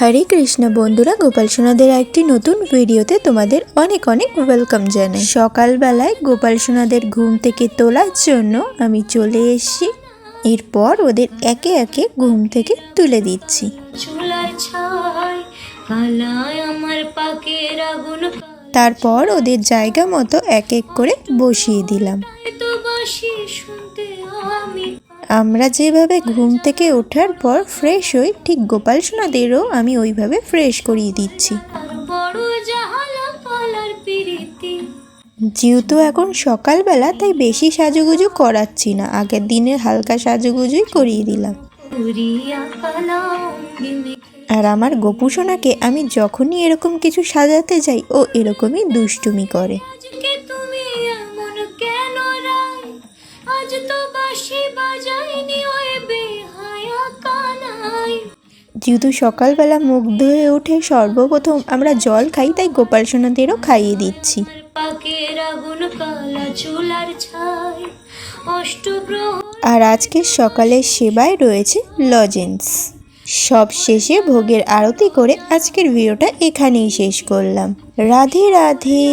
হরে কৃষ্ণ বন্ধুরা, গোপাল সোনাদের একটি নতুন ভিডিওতে তোমাদের অনেক অনেক ওয়েলকাম জানাই। সকালবেলায় গোপাল সোনাদের ঘুম থেকে তোলার জন্য আমি চলে এসেছি। এরপর ওদের একে একে ঘুম থেকে তুলে দিচ্ছি। তারপর ওদের জায়গা মতো এক এক করে বসিয়ে দিলাম। আমরা যেভাবে ঘুম থেকে ওঠার পর ফ্রেশ হই, ঠিক গোপাল সোনাদেরও আমি ওইভাবে ফ্রেশ করিয়ে দিচ্ছি। যেহেতু এখন সকালবেলা, তাই বেশি সাজুগুজু করাচ্ছি না, আগের দিনের হালকা সাজুগুজুই করিয়ে দিলাম। আর আমার গোপু সোনাকে আমি যখনই এরকম কিছু সাজাতে যাই, ও এরকমই দুষ্টুমি করে। যেহেতু সকালবেলা মুখ ধুয়ে উঠে সর্বপ্রথম আমরা জল খাই, তাই গোপাল সোনাদেরও খাইয়ে দিচ্ছি। আর আজকে সকালের সেবায় রয়েছে লজেন্স। সব শেষে ভোগের আরতি করে আজকের ভিডিওটা এখানেই শেষ করলাম। রাধে রাধে।